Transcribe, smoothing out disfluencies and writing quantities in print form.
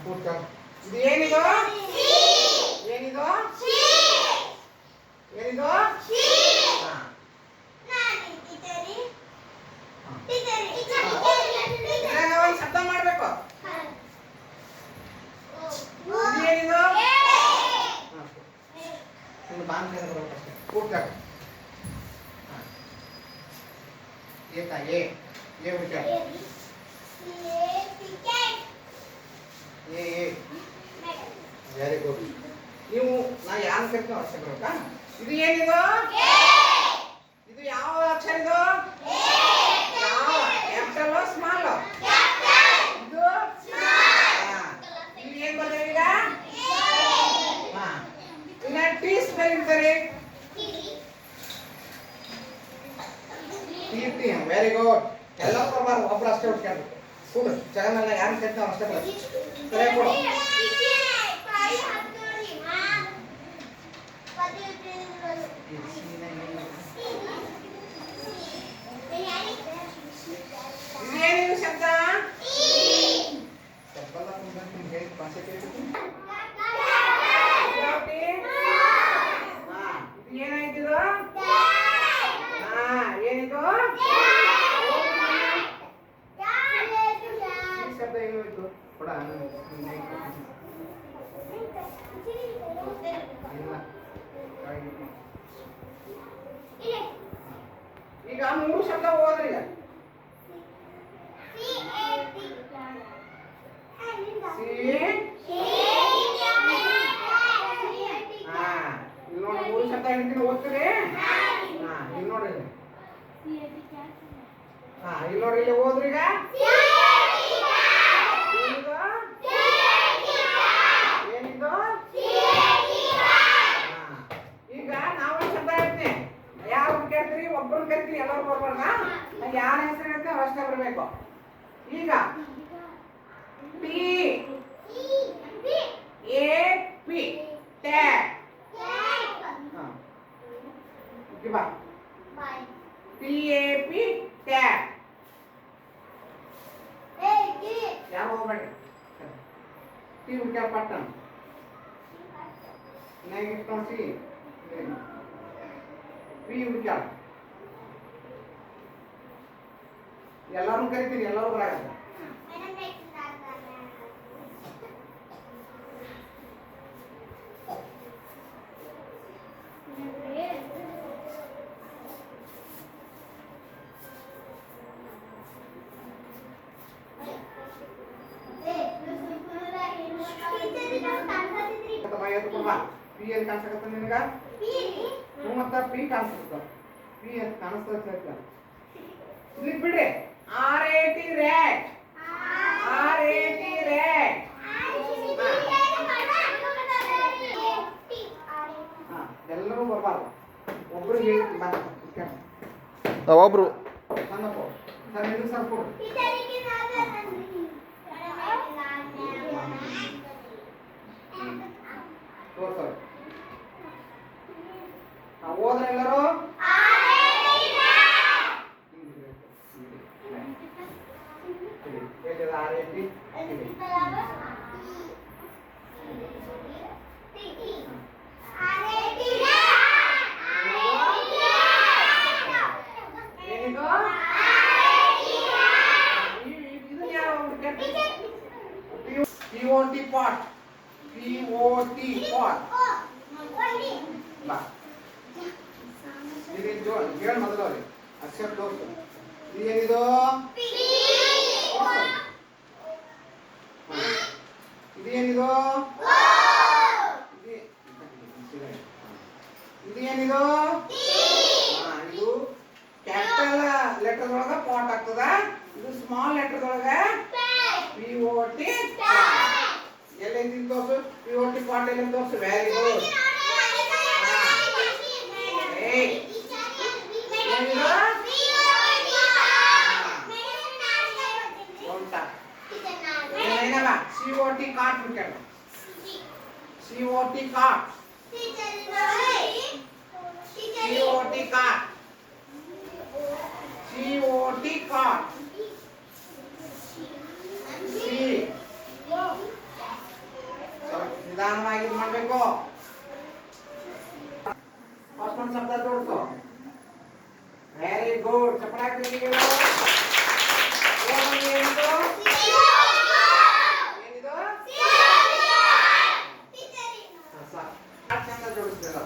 ಕೂತ್ಕೊಂಡು ಇದು ಏನಿದು ಏನಿದು ಏನಿದು ಒಂದು ಶಬ್ದ ಮಾಡಬೇಕು. ಇದು ಏನಿದು ಕೂತ್ಕೊಂಡು ಏತಾ ಏ ವಿಚಾರ ವೆರಿ ಗುಡ್. ನೀವು ನಾ ಯಾರು ಕರಿತೀವಿ ಅಷ್ಟೇ ಬರಬೇಕಾ? ಇದು ಏನಿದು ಇದು ಯಾವ ಅಕ್ಷರ ಇದು ಯಾವ ಕ್ಯಾಪಿಟಲ್ ಸ್ಮಾಲ್ ಇದು ಇಲ್ಲಿ ಏನ್ ಬಂದ್ರೆ ಈಗ ಇನ್ನ ಟಿ ಸ್ಪೆಲ್ ಇರ್ತಾರೆ. Very good. ಎಲ್ಲ ಬರಬಾರ್ದು, ಒಬ್ರು ಅಷ್ಟೇ ಹುಡ್ಕೊಂಡು ಕೂಡು. ಜಗನ್ನೆಲ್ಲ ಯಾರು ಕರಿತಾವ ಅಷ್ಟೇ ಬರ ಸರಿ ಕೊಡು. ಇದೇನಿದು ಶಬ್ದ ಭಾಷೆ ಕೇಳ್ತೀನಿ. ಏನಾಯ್ತಿದು ಏನಿದು ಶಬ್ದ ಏನೋಯ್ತು ಕೊಡ. ಈಗ 3 ಶಬ್ದ ಹೋದ್ರಿ. ಇಲ್ಲಿ ನೋಡಿ 3 ಶಬ್ದ ಹೇಳ್ತೀನಿ ಓದ್ತೀರಿ. ಇಲ್ಲಿ ನೋಡ್ರಿ ಇಲ್ಲಿ ನೋಡ್ರಿ ಇಲ್ಲಿ ಹೋದ್ರಿ. ಏನಿದು ಈಗ ನಾವೊಂದು ಶಬ್ದ ಹೇಳ್ತೀನಿ. ಯಾರು ಕೇಳ್ತೀರಿ ಒಬ್ಬರು ಕರಿತೀರಿ, ಎಲ್ಲರೂ ಬರ್ಬಾರ್ದ. ಯಾರ ಹೆಸರು ಹೇಳ್ತೀವಿ ಅವಷ್ಟೇ ಬರಬೇಕು. ಈಗ ಪಿ ಎ ಪಿ ಟ್ಯಾಗ್ ಬಾ ಪಿ ಎ ಪಿ ಟ್ಯಾಗ್ ಯಾವ ಹೋಗ್ಬೇಡಿ. ಟಿ ಹುಡ್ಕ್ಯಾರ ಪಟ್ಟಣ ನೆಗಿಟ್ಕೊಂಡು ಪಿ ಹುಡ್ಕ್ಯಾರ ಎಲ್ಲರೂ ಕರಿತೀರಿ, ಎಲ್ಲರೂ ಬರಾಗ. ಪಿ ಎಲ್ಲಿ ಕಾಣಿಸಕತ್ತ ನಿನಗ? ಮತ್ತ ಪಿ ಕಾಣಿಸ್ತ ಪಿ ಅಂತ ಕಾಣಿಸ್ತಾ ಇಲ್ಲಿ ಬಿಡ್ರಿ. R A T rat R A T rat. ಎಲ್ಲರೂ ಬರ್ಬಾರ್ದು, ಒಬ್ರು ಒಬ್ರು ಸಣ್ಣಪ್ಪ ಸರ್ ಇದು ಸರ್ ಕೊಡು. ತೋರ್ಸೋರು ಹೋದ್ರೆ ಎಲ್ಲರೂ POT pot POT pot ಬಾ ಇದು ಹೇಳ ಮೊದಲು ಅವ್ರಿ ಅಕ್ಷರ ತೋರ್ಸು. ಇದೇನಿದು ಇದೇನಿದು ಇದೇನಿದು ಇದು ಕ್ಯಾಪಿಟಲ್ ಲೆಟರ್ ಒಳಗ ಪಾಟ್ ಆಗ್ತದ. ಇದು ಸ್ಮಾಲ್ ಲೆಟರ್ ಒಳಗ POT ಎಲ್ಲೈತಿ ತೋರ್ಸು. POT ಪಾಟ್ ಎಲ್ಲ ತೋರ್ಸು. Very good. COT cart ಹುಡ್ಕ್ಯಾಡ. COT cart COT cart COT cart first ಒಂದು ಶಬ್ದ ಜೋಡಿಸು. Very good. ಚಪ್ಪಳ ಹಾಕ್ತೀನಿ ಈಗ. ಏನಿದು? ಏನಿದು? ಚಂದ ಜೋಡಿಸ್ಬೇಡ.